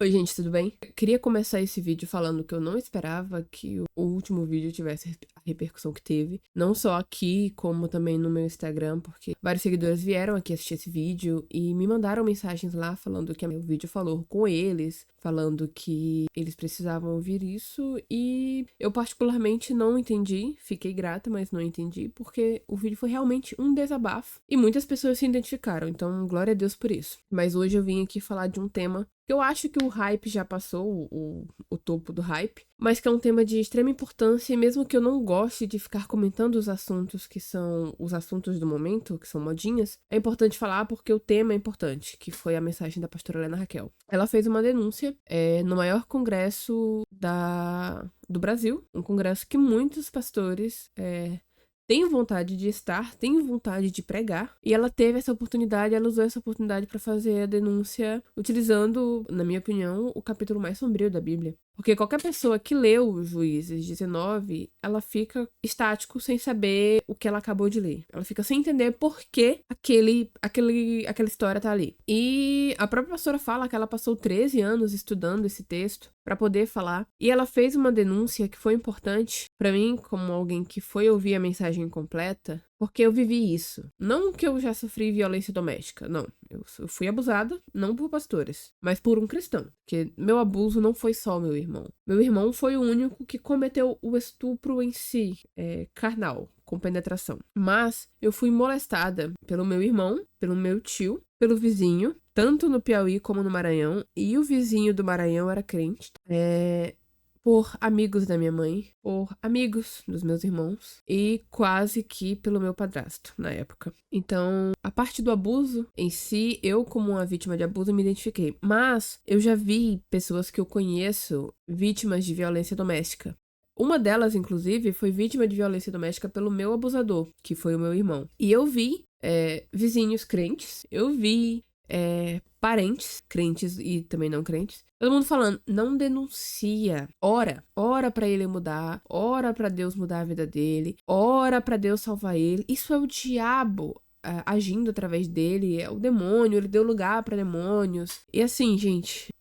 Oi, gente, tudo bem? Eu queria começar esse vídeo falando que eu não esperava que o último vídeo tivesse a repercussão que teve. Não só aqui, como também no meu Instagram, porque vários seguidores vieram aqui assistir esse vídeo e me mandaram mensagens lá falando que o vídeo falou com eles, falando que eles precisavam ouvir isso e eu particularmente não entendi, fiquei grata, mas não entendi, porque o vídeo foi realmente um desabafo e muitas pessoas se identificaram, então glória a Deus por isso. Mas hoje eu vim aqui falar de um tema. Eu acho que o hype já passou, o topo do hype, mas que é um tema de extrema importância e mesmo que eu não goste de ficar comentando os assuntos que são os assuntos do momento, que são modinhas, é importante falar porque o tema é importante, que foi a mensagem da pastora Helena Raquel. Ela fez uma denúncia no maior congresso do Brasil, um congresso que muitos pastores tenho vontade de estar, tenho vontade de pregar. E ela teve essa oportunidade, ela usou essa oportunidade para fazer a denúncia utilizando, na minha opinião, o capítulo mais sombrio da Bíblia. Porque qualquer pessoa que leu Juízes 19, ela fica estático sem saber o que ela acabou de ler. Ela fica sem entender por que aquela história tá ali. E a própria pastora fala que ela passou 13 anos estudando esse texto para poder falar. E ela fez uma denúncia que foi importante para mim, como alguém que foi ouvir a mensagem completa, porque eu vivi isso. Não que eu já sofri violência doméstica, não. Eu fui abusada, não por pastores, mas por um cristão. Porque meu abuso não foi só meu irmão. Meu irmão foi o único que cometeu o estupro em si, carnal, com penetração. Mas eu fui molestada pelo meu irmão, pelo meu tio, pelo vizinho, tanto no Piauí como no Maranhão, e o vizinho do Maranhão era crente. Por amigos da minha mãe, por amigos dos meus irmãos e quase que pelo meu padrasto na época. Então, a parte do abuso em si, eu como uma vítima de abuso me identifiquei. Mas eu já vi pessoas que eu conheço vítimas de violência doméstica. Uma delas, inclusive, foi vítima de violência doméstica pelo meu abusador, que foi o meu irmão. E eu vi vizinhos crentes, eu vi parentes, crentes e também não crentes, todo mundo falando, não denuncia, ora pra ele mudar, ora pra Deus mudar a vida dele, ora pra Deus salvar ele. Isso é o diabo agindo através dele, é o demônio, ele deu lugar pra demônios. E assim, gente,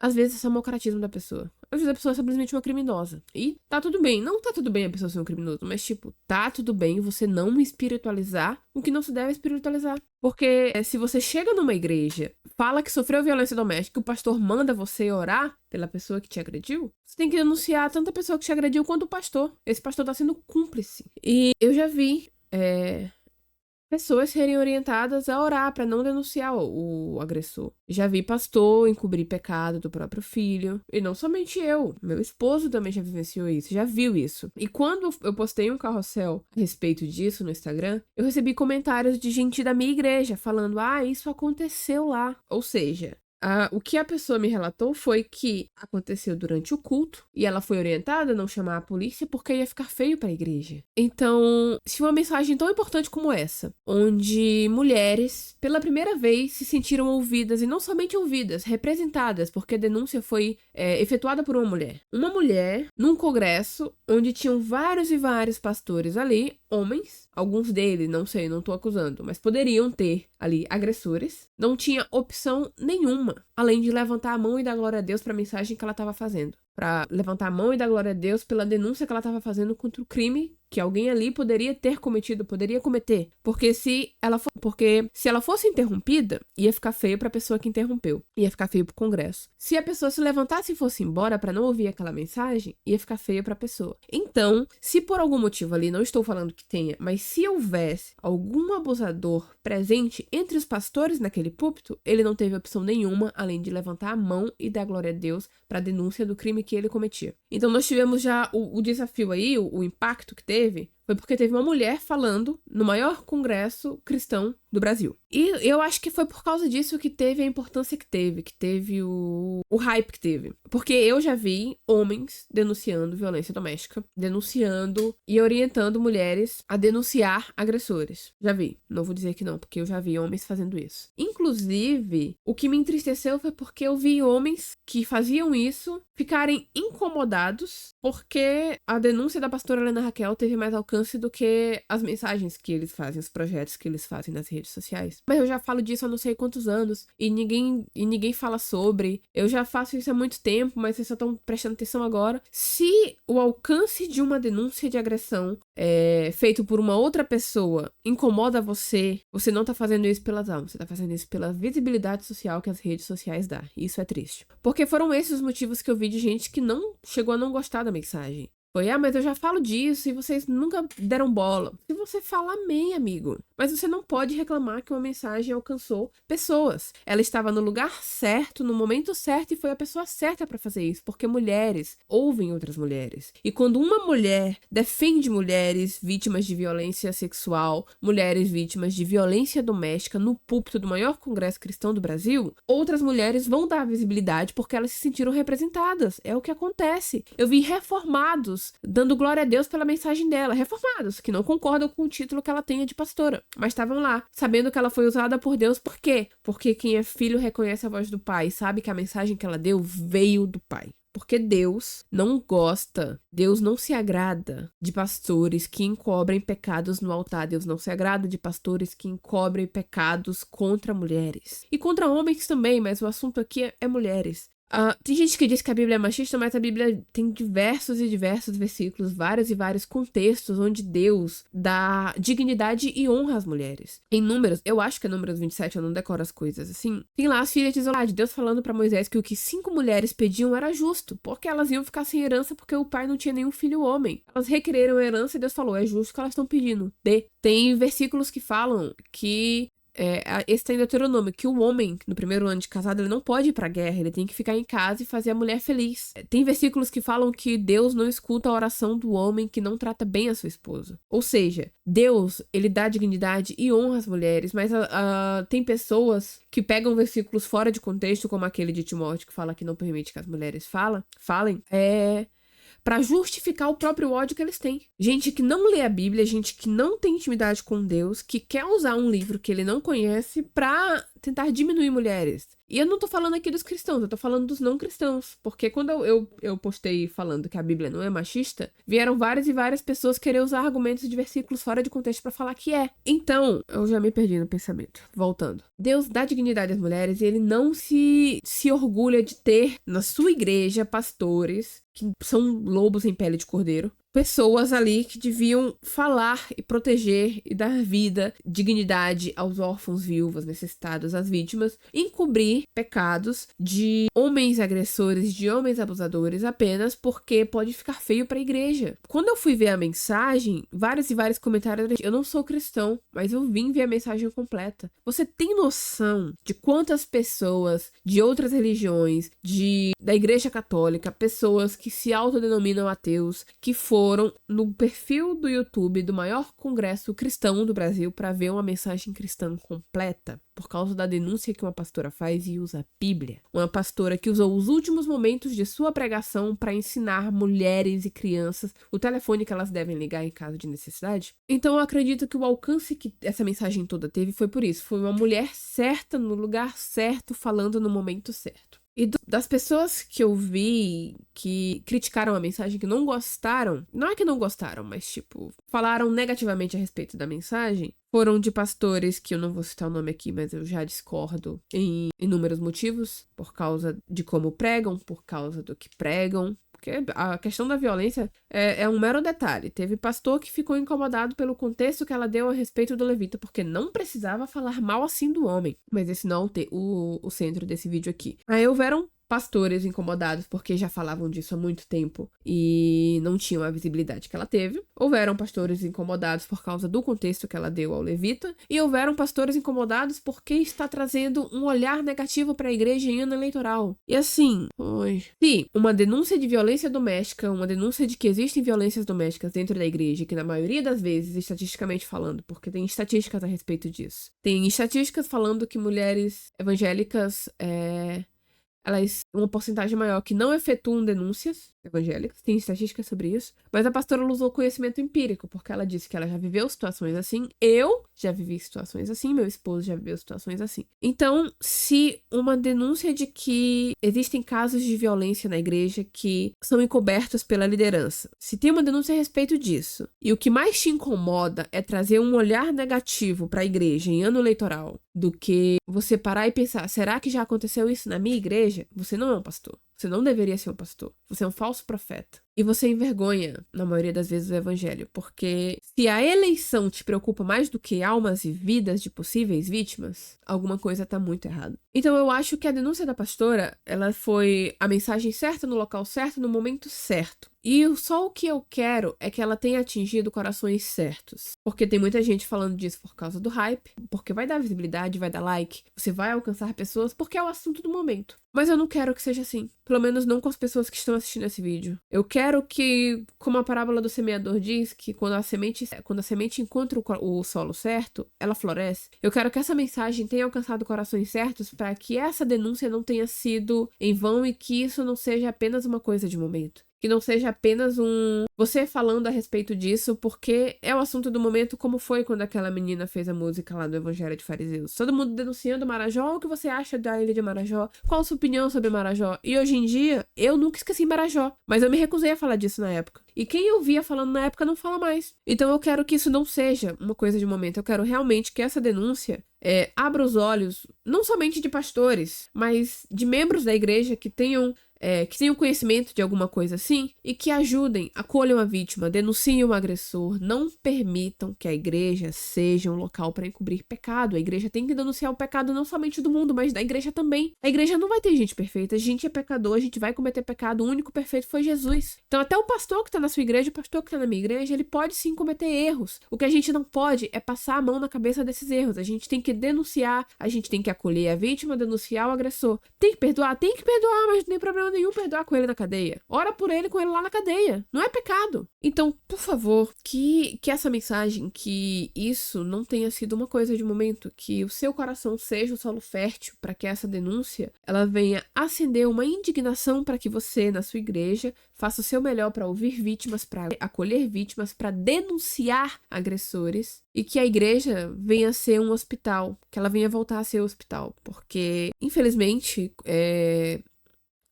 às vezes é o democratismo da pessoa. Às vezes a pessoa é simplesmente uma criminosa. E tá tudo bem. Não tá tudo bem a pessoa ser um criminoso, mas, tipo, tá tudo bem você não espiritualizar o que não se deve espiritualizar. Porque se você chega numa igreja, fala que sofreu violência doméstica, o pastor manda você orar pela pessoa que te agrediu, você tem que denunciar tanto a pessoa que te agrediu quanto o pastor. Esse pastor tá sendo cúmplice. E eu já vi pessoas serem orientadas a orar para não denunciar o agressor. Já vi pastor encobrir pecado do próprio filho. E não somente eu, meu esposo também já vivenciou isso, já viu isso. E quando eu postei um carrossel a respeito disso no Instagram, eu recebi comentários de gente da minha igreja falando: ah, isso aconteceu lá. Ou seja, o que a pessoa me relatou foi que aconteceu durante o culto e ela foi orientada a não chamar a polícia porque ia ficar feio para a igreja. Então, se uma mensagem tão importante como essa, onde mulheres, pela primeira vez, se sentiram ouvidas e não somente ouvidas, representadas, porque a denúncia foi efetuada por uma mulher. Uma mulher num congresso onde tinham vários e vários pastores ali, homens, alguns deles, não sei, não tô acusando, mas poderiam ter ali agressores, não tinha opção nenhuma, além de levantar a mão e dar glória a Deus para a mensagem que ela estava fazendo. Para levantar a mão e dar glória a Deus pela denúncia que ela estava fazendo contra o crime que alguém ali poderia ter cometido, poderia cometer. Porque se ela fosse interrompida, ia ficar feio para a pessoa que interrompeu. Ia ficar feio para o Congresso. Se a pessoa se levantasse e fosse embora para não ouvir aquela mensagem, ia ficar feio para a pessoa. Então, se por algum motivo ali, não estou falando que tenha, mas se houvesse algum abusador presente entre os pastores naquele púlpito, ele não teve opção nenhuma além de levantar a mão e dar glória a Deus para a denúncia do crime que ele cometia. Então, nós tivemos já o desafio aí, o impacto que teve, foi porque teve uma mulher falando no maior congresso cristão do Brasil. E eu acho que foi por causa disso que teve a importância que teve o hype que teve. Porque eu já vi homens denunciando violência doméstica, denunciando e orientando mulheres a denunciar agressores. Já vi. Não vou dizer que não, porque eu já vi homens fazendo isso. Inclusive, o que me entristeceu foi porque eu vi homens que faziam isso ficarem incomodados porque a denúncia da pastora Helena Raquel teve mais alcance do que as mensagens que eles fazem, os projetos que eles fazem nas redes redes sociais. Mas eu já falo disso há não sei quantos anos e ninguém fala sobre. Eu já faço isso há muito tempo, mas vocês só estão prestando atenção agora. Se o alcance de uma denúncia de agressão feito por uma outra pessoa incomoda você, você não tá fazendo isso pelas almas, você tá fazendo isso pela visibilidade social que as redes sociais dão. Isso é triste. Porque foram esses os motivos que eu vi de gente que não chegou a não gostar da mensagem. Foi, mas eu já falo disso e vocês nunca deram bola. Se você fala, amém, amigo. Mas você não pode reclamar que uma mensagem alcançou pessoas. Ela estava no lugar certo, no momento certo, e foi a pessoa certa para fazer isso. Porque mulheres ouvem outras mulheres. E quando uma mulher defende mulheres vítimas de violência sexual, mulheres vítimas de violência doméstica no púlpito do maior congresso cristão do Brasil, outras mulheres vão dar visibilidade porque elas se sentiram representadas. É o que acontece. Eu vi reformados dando glória a Deus pela mensagem dela. Reformados, que não concordam com o título que ela tenha de pastora. Mas estavam lá, sabendo que ela foi usada por Deus. Por quê? Porque quem é filho reconhece a voz do pai. Sabe que a mensagem que ela deu veio do pai. Porque Deus não gosta, Deus não se agrada de pastores que encobrem pecados no altar. Deus não se agrada de pastores que encobrem pecados contra mulheres. E contra homens também, mas o assunto aqui é mulheres. Tem gente que diz que a Bíblia é machista, mas a Bíblia tem diversos e diversos versículos, vários e vários contextos onde Deus dá dignidade e honra às mulheres. Em Números, eu acho que é Números 27, eu não decoro as coisas assim. Tem lá as filhas de Isolade, Deus falando pra Moisés que o que 5 mulheres pediam era justo, porque elas iam ficar sem herança porque o pai não tinha nenhum filho homem. Elas requereram a herança e Deus falou, é justo que elas estão pedindo. Tem versículos que falam que esse tem Deuteronômio, que o homem, no primeiro ano de casado, ele não pode ir pra guerra, ele tem que ficar em casa e fazer a mulher feliz. Tem versículos que falam que Deus não escuta a oração do homem que não trata bem a sua esposa. Ou seja, Deus, ele dá dignidade e honra às mulheres, mas tem pessoas que pegam versículos fora de contexto, como aquele de Timóteo, que fala que não permite que as mulheres falem, pra justificar o próprio ódio que eles têm. Gente que não lê a Bíblia, gente que não tem intimidade com Deus, que quer usar um livro que ele não conhece pra tentar diminuir mulheres. E eu não tô falando aqui dos cristãos, eu tô falando dos não cristãos. Porque quando eu postei falando que a Bíblia não é machista, vieram várias e várias pessoas querer usar argumentos de versículos fora de contexto pra falar que é. Então, eu já me perdi no pensamento. Voltando. Deus dá dignidade às mulheres e ele não se orgulha de ter na sua igreja pastores que são lobos em pele de cordeiro. Pessoas ali que deviam falar e proteger e dar vida, dignidade aos órfãos, viúvas, necessitados, às vítimas, encobrir pecados de homens agressores, de homens abusadores, apenas porque pode ficar feio para a igreja. Quando eu fui ver a mensagem, vários e vários comentários, eu não sou cristão, mas eu vim ver a mensagem completa. Você tem noção de quantas pessoas de outras religiões, da igreja católica, pessoas que se autodenominam ateus, que foram no perfil do YouTube do maior congresso cristão do Brasil para ver uma mensagem cristã completa por causa da denúncia que uma pastora faz e usa a Bíblia. Uma pastora que usou os últimos momentos de sua pregação para ensinar mulheres e crianças o telefone que elas devem ligar em caso de necessidade. Então eu acredito que o alcance que essa mensagem toda teve foi por isso. Foi uma mulher certa, no lugar certo, falando no momento certo. E das pessoas que eu vi que criticaram a mensagem, que não gostaram, não é que não gostaram, mas falaram negativamente a respeito da mensagem, foram de pastores que eu não vou citar o nome aqui, mas eu já discordo em inúmeros motivos, por causa de como pregam, por causa do que pregam. Porque a questão da violência é um mero detalhe. Teve pastor que ficou incomodado pelo contexto que ela deu a respeito do levita, porque não precisava falar mal assim do homem. Mas esse não é o centro desse vídeo aqui. Aí houveram pastores incomodados porque já falavam disso há muito tempo e não tinham a visibilidade que ela teve. Houveram pastores incomodados por causa do contexto que ela deu ao levita. E houveram pastores incomodados porque está trazendo um olhar negativo para a igreja em ano eleitoral. E assim, se uma denúncia de violência doméstica, uma denúncia de que existem violências domésticas dentro da igreja, que na maioria das vezes, estatisticamente falando, porque tem estatísticas a respeito disso, tem estatísticas falando que mulheres evangélicas elas uma porcentagem maior que não efetuam denúncias evangélicas, tem estatísticas sobre isso, mas a pastora usou conhecimento empírico, porque ela disse que ela já viveu situações assim, eu já vivi situações assim, meu esposo já viveu situações assim. Então, se uma denúncia de que existem casos de violência na igreja que são encobertos pela liderança, se tem uma denúncia a respeito disso, e o que mais te incomoda é trazer um olhar negativo para a igreja em ano eleitoral, do que você parar e pensar, será que já aconteceu isso na minha igreja? Você não é um pastor. Você não deveria ser um pastor. Você é um falso profeta. E você envergonha, na maioria das vezes, o evangelho. Porque se a eleição te preocupa mais do que almas e vidas de possíveis vítimas, alguma coisa tá muito errada. Então eu acho que a denúncia da pastora, ela foi a mensagem certa no local certo, no momento certo. E só o que eu quero é que ela tenha atingido corações certos. Porque tem muita gente falando disso por causa do hype, porque vai dar visibilidade, vai dar like, você vai alcançar pessoas, porque é o assunto do momento. Mas eu não quero que seja assim. Pelo menos não com as pessoas que estão assistindo esse vídeo. Eu quero que, como a parábola do semeador diz, que quando a semente encontra o solo certo, ela floresce. Eu quero que essa mensagem tenha alcançado corações certos para que essa denúncia não tenha sido em vão e que isso não seja apenas uma coisa de momento. Que não seja apenas você falando a respeito disso, porque é o assunto do momento, como foi quando aquela menina fez a música lá do Evangelho de Fariseus. Todo mundo denunciando Marajó, o que você acha da ilha de Marajó? Qual a sua opinião sobre Marajó? E hoje em dia, eu nunca esqueci Marajó, mas eu me recusei a falar disso na época. E quem eu via falando na época não fala mais. Então eu quero que isso não seja uma coisa de momento, eu quero realmente que essa denúncia abra os olhos, não somente de pastores, mas de membros da igreja que tenham conhecimento de alguma coisa assim e que ajudem, acolham a vítima, denunciem o agressor, não permitam que a igreja seja um local para encobrir pecado. A igreja tem que denunciar o pecado não somente do mundo, mas da igreja também. A igreja não vai ter gente perfeita, a gente é pecador, a gente vai cometer pecado, o único perfeito foi Jesus. Então até o pastor que tá na sua igreja, o pastor que tá na minha igreja, ele pode sim cometer erros. O que a gente não pode é passar a mão na cabeça desses erros. A gente tem que denunciar, a gente tem que acolher a vítima, denunciar o agressor. Tem que perdoar, mas não tem problema nenhum perdoar com ele na cadeia. Ora por ele com ele lá na cadeia. Não é pecado. Então, por favor, que essa mensagem, que isso não tenha sido uma coisa de momento, que o seu coração seja o solo fértil para que essa denúncia, ela venha acender uma indignação para que você, na sua igreja, faça o seu melhor para ouvir vítimas, para acolher vítimas, para denunciar agressores e que a igreja venha a ser um hospital, que ela venha voltar a ser um hospital, porque, infelizmente,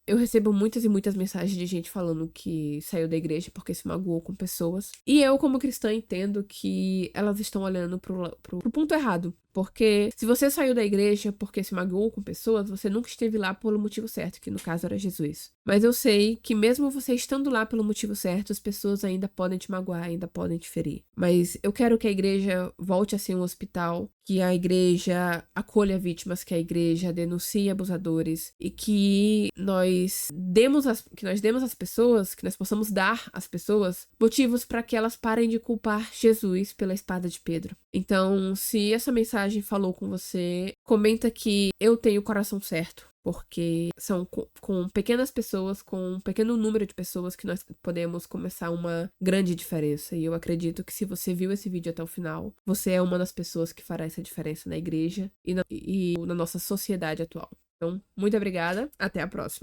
eu recebo muitas e muitas mensagens de gente falando que saiu da igreja porque se magoou com pessoas. E eu, como cristã, entendo que elas estão olhando pro ponto errado. Porque se você saiu da igreja porque se magoou com pessoas, você nunca esteve lá pelo motivo certo, que no caso era Jesus. Mas eu sei que mesmo você estando lá pelo motivo certo, as pessoas ainda podem te magoar, ainda podem te ferir. Mas eu quero que a igreja volte a ser um hospital, que a igreja acolha vítimas, que a igreja denuncie abusadores e que nós demos às pessoas, que nós possamos dar às pessoas motivos para que elas parem de culpar Jesus pela espada de Pedro. Então, se essa mensagem falou com você, comenta que eu tenho o coração certo, porque são com pequenas pessoas, com um pequeno número de pessoas que nós podemos começar uma grande diferença. E eu acredito que se você viu esse vídeo até o final, você é uma das pessoas que fará essa diferença na igreja e na nossa sociedade atual. Então, muito obrigada, até a próxima.